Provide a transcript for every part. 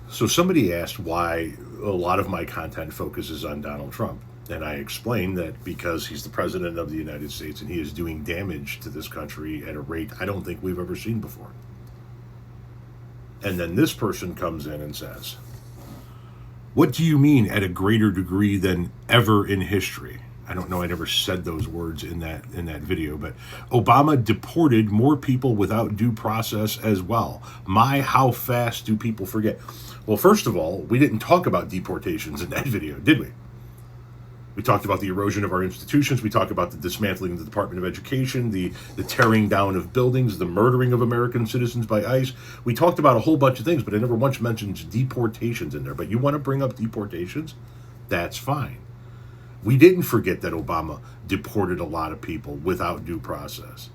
So somebody asked why a lot of my content focuses on Donald Trump. And I explained that because he's the president of the United States and he is doing damage to this country at a rate I don't think we've ever seen before. And then this person comes in and says, "What do you mean at a greater degree than ever in history?" I don't know, I never said those words in that video, but Obama deported more people without due process as well. My, how fast do people forget? Well, first of all, we didn't talk about deportations in that video, did we? We talked about the erosion of our institutions. We talked about the dismantling of the Department of Education, the tearing down of buildings, the murdering of American citizens by ICE. We talked about a whole bunch of things, but I never once mentioned deportations in there. But you want to bring up deportations? That's fine. We didn't forget that Obama deported a lot of people without due process.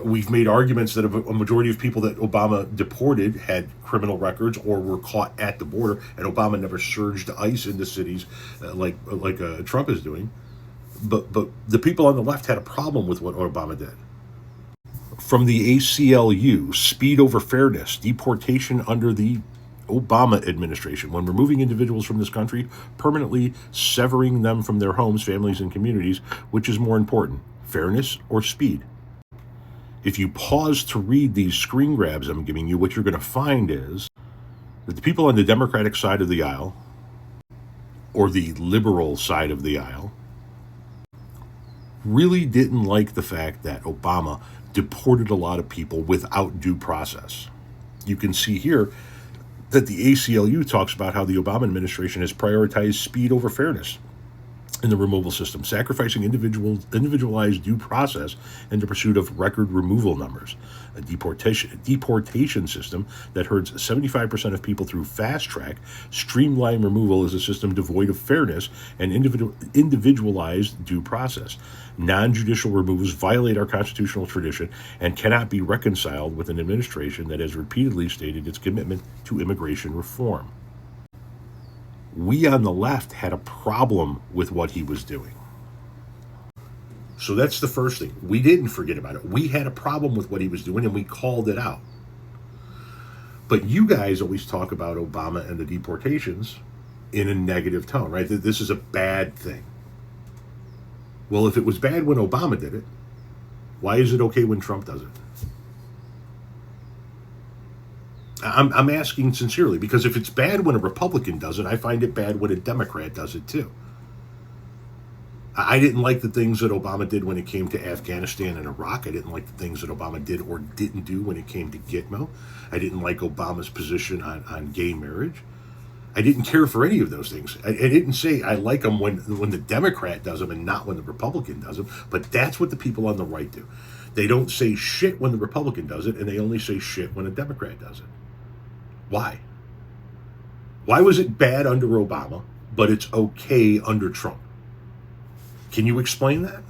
We've made arguments that a majority of people that Obama deported had criminal records or were caught at the border, and Obama never surged ICE into cities like Trump is doing. But the people on the left had a problem with what Obama did. From the ACLU, speed over fairness, deportation under the Obama administration, when removing individuals from this country, permanently severing them from their homes, families, and communities, which is more important, fairness or speed? If you pause to read these screen grabs I'm giving you, what you're going to find is that the people on the Democratic side of the aisle, or the liberal side of the aisle, really didn't like the fact that Obama deported a lot of people without due process. You can see here that the ACLU talks about how the Obama administration has prioritized speed over fairness in the removal system, sacrificing individualized due process in the pursuit of record removal numbers. A deportation system that herds 75% of people through fast track, streamlined removal is a system devoid of fairness and individualized due process. Non-judicial removals violate our constitutional tradition and cannot be reconciled with an administration that has repeatedly stated its commitment to immigration reform. We on the left had a problem with what he was doing. So that's the first thing. We didn't forget about it. We had a problem with what he was doing and we called it out. But you guys always talk about Obama and the deportations in a negative tone, right? That this is a bad thing. Well, if it was bad when Obama did it, why is it okay when Trump does it? I'm asking sincerely, because if it's bad when a Republican does it, I find it bad when a Democrat does it too. I didn't like the things that Obama did when it came to Afghanistan and Iraq. I didn't like the things that Obama did or didn't do when it came to Gitmo. I didn't like Obama's position on gay marriage. I didn't care for any of those things. I didn't say I like them when the Democrat does them and not when the Republican does them, but that's what the people on the right do. They don't say shit when the Republican does it, and they only say shit when a Democrat does it. Why? Why was it bad under Obama, but it's okay under Trump? Can you explain that?